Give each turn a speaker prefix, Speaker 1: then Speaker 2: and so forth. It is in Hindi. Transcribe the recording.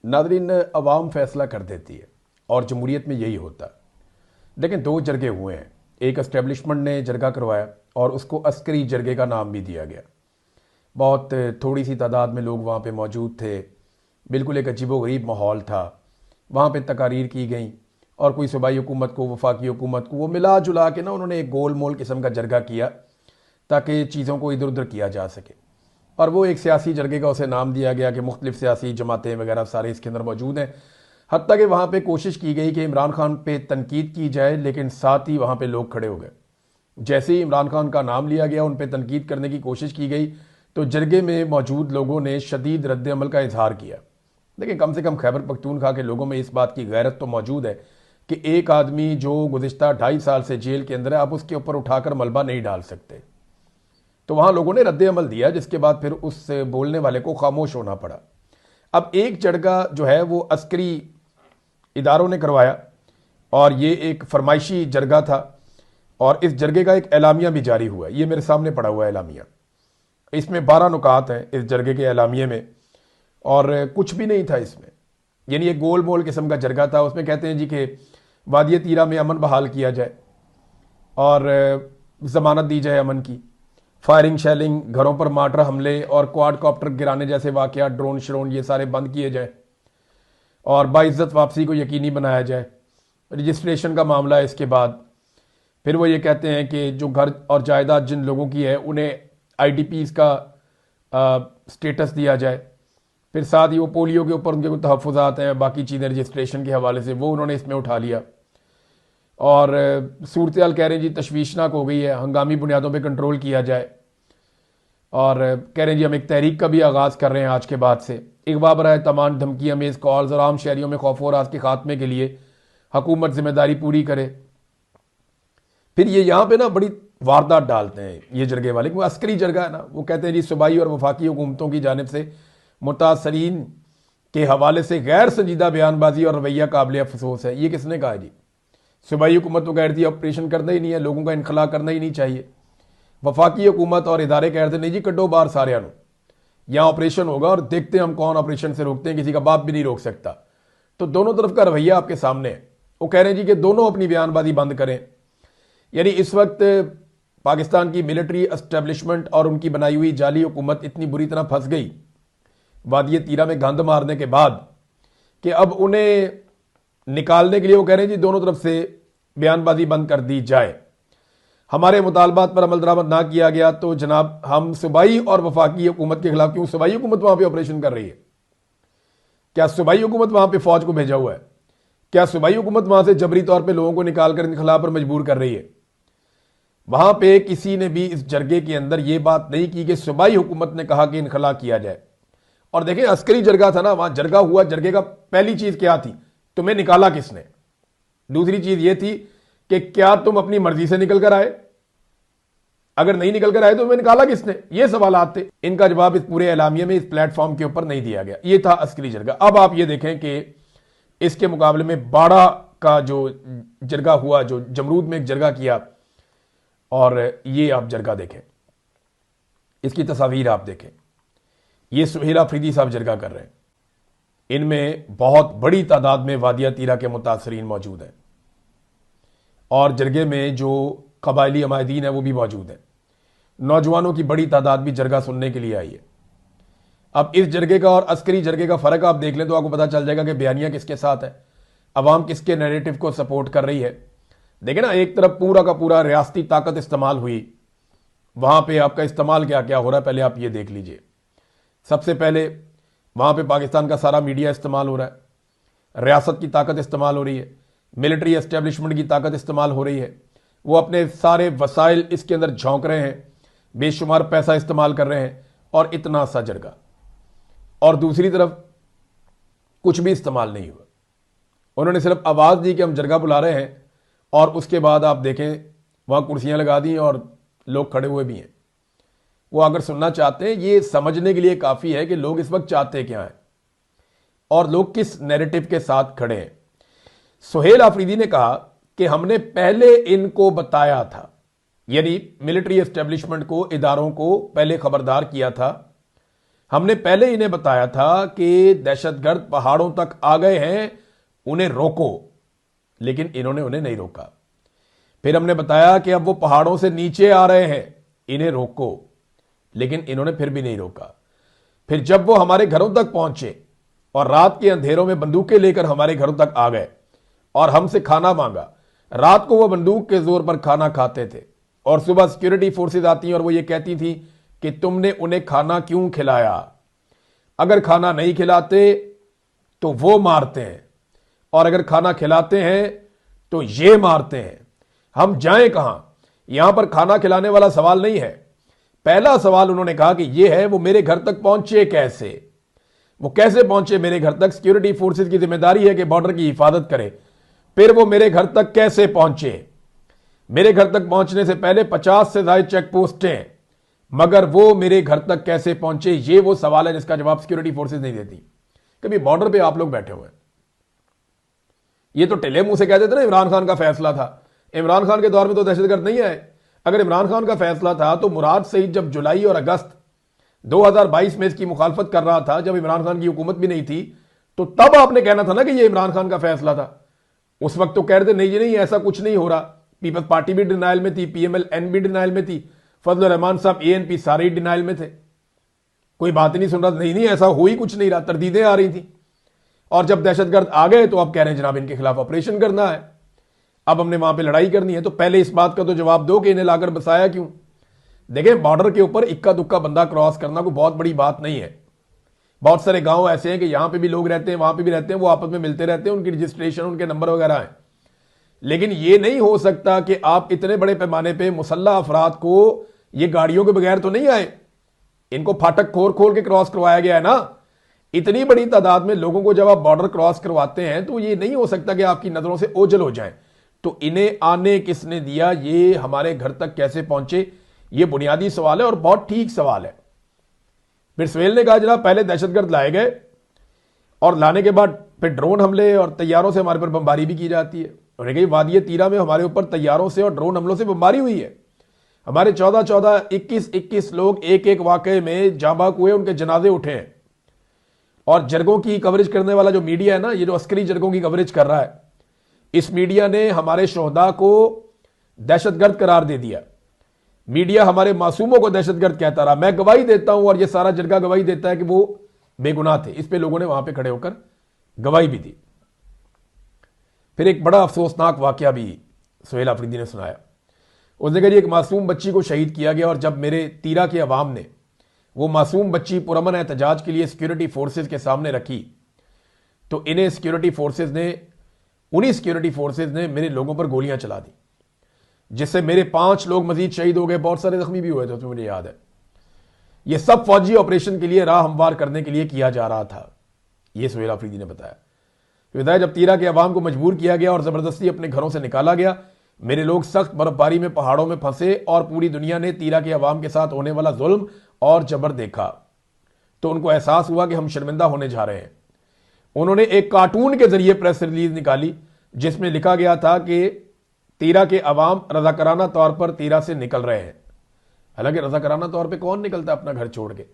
Speaker 1: नादरीन, अवाम फैसला कर देती है और जमहूरियत में यही होता है। लेकिन दो जरगे हुए हैं। एक एस्टेब्लिशमेंट ने जरगा करवाया और उसको अस्करी जरगे का नाम भी दिया गया। बहुत थोड़ी सी तादाद में लोग वहाँ पे मौजूद थे। बिल्कुल एक अजीबोगरीब माहौल था। वहाँ पे तकारीर की गई और कोई सूबाई हुकूमत को, वफाकी हुकूमत को वो मिला जुला के ना उन्होंने एक गोल मोल किस्म का जरगा किया ताकि चीज़ों को इधर उधर किया जा सके। और वो एक सियासी जरगे का उसे नाम दिया गया कि मुख्तलिफ सियासी जमातें वगैरह सारे इसके अंदर मौजूद हैं। हत्ता कि वहाँ पे कोशिश की गई कि इमरान खान पे तनकीद की जाए, लेकिन साथ ही वहाँ पे लोग खड़े हो गए। जैसे ही इमरान खान का नाम लिया गया, उन पे तनकीद करने की कोशिश की गई, तो जरगे में मौजूद लोगों ने शदीद रद्द अमल का इजहार किया। लेकिन कम से कम खैबर पख्तूनख्वा के लोगों में इस बात की गैरत तो मौजूद है कि एक आदमी जो गुज़िश्ता 2.5 साल से जेल के अंदर है, आप उसके ऊपर उठाकर मलबा नहीं डाल सकते। तो वहां लोगों ने रद्द अमल दिया, जिसके बाद फिर उस बोलने वाले को खामोश होना पड़ा। अब एक जरगा जो है वो अस्करी इदारों ने करवाया और ये एक फरमाइशी जरगा था और इस जरगे का एक एलामिया भी जारी हुआ है। ये मेरे सामने पड़ा हुआ है एलामिया। इसमें 12 नुकात हैं इस जरगे के एलामिये में और कुछ भी नहीं था इसमें। यानी एक गोल मोल किस्म का जरगा था। उसमें कहते हैं जी कि वादिय तीरा में अमन बहाल किया जाए और ज़मानत दी जाए अमन की। फायरिंग शेलिंग, घरों पर मार्टर हमले और क्वाड कॉप्टर गिराने जैसे वाकयात, ड्रोन श्रोन, ये सारे बंद किए जाए और बाइज्जत वापसी को यकीनी बनाया जाए। रजिस्ट्रेशन का मामला है इसके बाद। फिर वो ये कहते हैं कि जो घर और जायदाद जिन लोगों की है उन्हें आईडीपीज़ का स्टेटस दिया जाए। फिर साथ ही वो पोलियो के ऊपर उनके कुछ तहफ़्फ़ुज़ात हैं, बाकी चीज़ें रजिस्ट्रेशन के हवाले से वो उन्होंने इसमें उठा लिया। और सूरत हाल कह रहे हैं जी तशवीशनाक हो गई है, हंगामी बुनियादों पे कंट्रोल किया जाए। और कह रहे हैं जी हम एक तहरीक का भी आगाज़ कर रहे हैं आज के बाद से। अगवा बराए तमाम धमकी अमेज़ कॉल्स और आम शहरियों में खौफ व राज के खात्मे के लिए हुकूमत जिम्मेदारी पूरी करे। फिर ये यहाँ पे ना बड़ी वारदात डालते हैं ये जरगे वाले, वो अस्करी जरगा है ना। वो कहते हैं जी सूबाई और वफाकी हुकूमतों की जानिब से मुतासरीन के हवाले से गैर संजीदा बयानबाजी और रवैया काबिल अफसोस है। ये किसने कहा जी? सूबाई हुकूमत तो कह रही थी ऑपरेशन करना ही नहीं है, लोगों का इनखला करना ही नहीं चाहिए। वफाकी हुकूमत और इदारे कह रहे थे नहीं जी कड्डो बाहर सारे यहाँ ऑपरेशन होगा और देखते हैं हम कौन ऑपरेशन से रोकते हैं, किसी का बाप भी नहीं रोक सकता। तो दोनों तरफ का रवैया आपके सामने है। वो कह रहे हैं जी कि दोनों अपनी बयानबाजी बंद करें। यानी इस वक्त पाकिस्तान की मिलिट्री एस्टेब्लिशमेंट और उनकी बनाई हुई जाली हुकूमत इतनी बुरी तरह फंस गई वादिय तीरा में गंद मारने के बाद कि अब उन्हें निकालने के लिए वो कह रहे हैं जी दोनों तरफ से बयानबाजी बंद कर दी जाए। हमारे मुतालबात पर अमल दरामद ना किया गया तो जनाब हम सूबाई और वफाकी हुकूमत के खिलाफ, क्यों सूबाई हुकूमत वहां पे ऑपरेशन कर रही है? क्या सूबाई हुकूमत वहां पे फौज को भेजा हुआ है? क्या सूबाई हुकूमत वहां से जबरी तौर पे लोगों को निकाल कर इनखला पर मजबूर कर रही है? वहां पे किसी ने भी इस जरगे के अंदर यह बात नहीं की कि सूबाई हुकूमत ने कहा कि इनखला किया जाए। और देखें अस्करी जरगा था ना, वहां जरगा हुआ, जरगे का पहली चीज क्या थी? तुम्हें निकाला किसने? दूसरी चीज यह थी कि क्या तुम अपनी मर्जी से निकल कर आए? अगर नहीं निकल कर आए तो तुम्हें निकाला किसने? ये सवाल थे। इनका जवाब इस पूरे एलामिये में, इस प्लेटफॉर्म के ऊपर नहीं दिया गया। ये था अस्करी जरगा। अब आप ये देखें कि इसके मुकाबले में बाड़ा का जो जरगा हुआ, जो जमरूद में एक जरगा किया, और ये आप जरगा देखें, इसकी तस्वीर आप देखें। ये सुहेल अफरीदी साहब जरगा कर रहे हैं। इनमें बहुत बड़ी तादाद में वादिया तीरा के मुतासरीन मौजूद हैं और जरगे में जो कबायली अमायदीन है वो भी मौजूद है। नौजवानों की बड़ी तादाद भी जरगा सुनने के लिए आई है। अब इस जरगे का और अस्करी जरगे का फर्क आप देख लें तो आपको पता चल जाएगा कि बयानिया किसके साथ है, अवाम किसके नैरेटिव को सपोर्ट कर रही है। देखें ना, एक तरफ पूरा का पूरा रियासती ताकत इस्तेमाल हुई, वहां पे आपका इस्तेमाल क्या क्या हो रहा है पहले आप ये देख लीजिए। सबसे पहले वहां पे पाकिस्तान का सारा मीडिया इस्तेमाल हो रहा है, रियासत की ताकत इस्तेमाल हो रही है, मिलिट्री एस्टेब्लिशमेंट की ताकत इस्तेमाल हो रही है। वो अपने सारे वसाइल इसके अंदर झोंक रहे हैं, बेशुमार पैसा इस्तेमाल कर रहे हैं और इतना सा जरगा। और दूसरी तरफ कुछ भी इस्तेमाल नहीं हुआ। उन्होंने सिर्फ आवाज दी कि हम जरगा बुला रहे हैं और उसके बाद आप देखें वहां कुर्सियां लगा दी और लोग खड़े हुए भी हैं। वो अगर सुनना चाहते हैं, ये समझने के लिए काफी है कि लोग इस वक्त चाहते क्या हैं और लोग किस नैरेटिव के साथ खड़े हैं। सुहेल आफरीदी ने कहा कि हमने पहले इनको बताया था, यानी मिलिट्री एस्टेब्लिशमेंट को, इदारों को पहले खबरदार किया था हमने पहले इन्हें बताया था कि दहशतगर्द पहाड़ों तक आ गए हैं, उन्हें रोको, लेकिन इन्होंने उन्हें नहीं रोका। फिर हमने बताया कि अब वो पहाड़ों से नीचे आ रहे हैं, इन्हें रोको, लेकिन इन्होंने फिर भी नहीं रोका। फिर जब वो हमारे घरों तक पहुंचे और रात के अंधेरों में बंदूकें लेकर हमारे घरों तक आ गए और हमसे खाना मांगा, रात को वो बंदूक के जोर पर खाना खाते थे और सुबह सिक्योरिटी फोर्सेज आती और वो ये कहती थी कि तुमने उन्हें खाना क्यों खिलाया, अगर खाना नहीं खिलाते तो वो मारते हैं और अगर खाना खिलाते हैं तो ये मारते हैं, हम जाएं कहां। यहां पर खाना खिलाने वाला सवाल नहीं है। पहला सवाल उन्होंने कहा कि ये है वो मेरे घर तक पहुंचे कैसे, वो कैसे पहुंचे मेरे घर तक। सिक्योरिटी फोर्सेज की जिम्मेदारी है कि बॉर्डर की हिफाजत करे, फिर वो मेरे घर तक कैसे पहुंचे। मेरे घर तक पहुंचने से पहले 50 से ज्यादा चेक पोस्टें, मगर वो मेरे घर तक कैसे पहुंचे, ये वो सवाल है जिसका जवाब सिक्योरिटी फोर्सेज नहीं देती। कभी बॉर्डर पे आप लोग बैठे हुए हैं, ये तो टिले मुंह से कह देते ना इमरान खान का फैसला था। इमरान खान के दौर में तो दहशतगर्द नहीं आए। अगर इमरान खान का फैसला था तो मुराद सईद जब जुलाई और अगस्त 2022 में इसकी मुखालफत कर रहा था, जब इमरान खान की हुकूमत भी नहीं थी, तो तब आपने कहना था ना कि ये इमरान खान का फैसला था। उस वक्त तो कह रहे थे नहीं जी नहीं, ऐसा कुछ नहीं हो रहा। पीपल्स पार्टी भी डिनाइल में थी, PMLN भी डिनाइल में थी, फजल रहमान साहब ANP सारे ही डिनाइल में थे, कोई बात नहीं सुन रहा। नहीं ऐसा हो ही कुछ नहीं रहा, तरदीदें आ रही थी। और जब दहशतगर्द आ गए तो अब कह रहे हैं जनाब इनके खिलाफ ऑपरेशन करना है, अब हमने वहां पे लड़ाई करनी है। तो पहले इस बात का तो जवाब दो कि इन्हें लाकर बसाया क्यों। देखें, बॉर्डर के ऊपर इक्का दुक्का बंदा क्रॉस करना कोई बहुत बड़ी बात नहीं है। बहुत सारे गांव ऐसे हैं कि यहां पे भी लोग रहते हैं, वहां पे भी रहते हैं, वो आपस में मिलते रहते हैं, उनकी रजिस्ट्रेशन, उनके नंबर वगैरह है। लेकिन ये नहीं हो सकता कि आप इतने बड़े पैमाने पे मुसल्लह अफराद को, ये गाड़ियों के बगैर तो नहीं आए, इनको फाटक खोल खोल के क्रॉस करवाया गया है ना। इतनी बड़ी तादाद में लोगों को जब आप बॉर्डर क्रॉस करवाते हैं तो ये नहीं हो सकता कि आपकी नजरों से ओझल हो जाए। तो इन्हें आने किसने दिया, ये हमारे घर तक कैसे पहुंचे, ये बुनियादी सवाल है और बहुत ठीक सवाल है। फिर सवेल ने कहा जनाब पहले दहशतगर्द लाए गए और लाने के बाद फिर ड्रोन हमले और तैयारों से हमारे पर बमबारी भी की जाती है। उन्होंने कहा वादिये तीरा में हमारे ऊपर तैयारों से और ड्रोन हमलों से बमबारी हुई है। हमारे 14-14, 21-21 लोग एक एक वाकये में जाबाक हुए, उनके जनाजे उठे हैं। और जरगों की कवरेज करने वाला जो मीडिया है ना, ये जो अस्करी जरगों की कवरेज कर रहा है, इस मीडिया ने हमारे शोहदा को दहशतगर्द करार दे दिया। मीडिया हमारे मासूमों को दहशतगर्द कहता रहा। मैं गवाही देता हूं और ये सारा जरगा गवाही देता है कि वो बेगुनाह थे। इस पे लोगों ने वहां पे खड़े होकर गवाही भी दी। फिर एक बड़ा अफसोसनाक वाकया भी सुहेल आफरीदी ने सुनाया। उसने कहा एक मासूम बच्ची को शहीद किया गया और जब मेरे तीरा के अवाम ने वो मासूम बच्ची पुरअमन एहतजाज के लिए सिक्योरिटी फोर्सेज के सामने रखी, तो इन्हें सिक्योरिटी फोर्सेज ने, उन्हीं सिक्योरिटी फोर्सेज ने मेरे लोगों पर गोलियां चला दी, जिससे मेरे 5 लोग मजीद शहीद हो गए, बहुत सारे जख्मी भी हुए थे, उसमें मुझे याद है। यह सब फौजी ऑपरेशन के लिए राह हमवार करने के लिए किया जा रहा था, यह सुहेल आफरीदी ने बताया। जब तीरा के अवाम को मजबूर किया गया और जबरदस्ती अपने घरों से निकाला गया, मेरे लोग सख्त बर्फबारी में पहाड़ों में फंसे और पूरी दुनिया ने तीरा के अवाम के साथ होने वाला जुल्म और जबर देखा, तो उनको एहसास हुआ कि हम शर्मिंदा होने जा रहे हैं। उन्होंने एक कार्टून के जरिए प्रेस रिलीज निकाली जिसमें लिखा गया था कि तीरा के अवाम रजाकाराना तौर पर तीरा से निकल रहे हैं। हालांकि रजाकाराना तौर पे कौन निकलता अपना घर छोड़ के।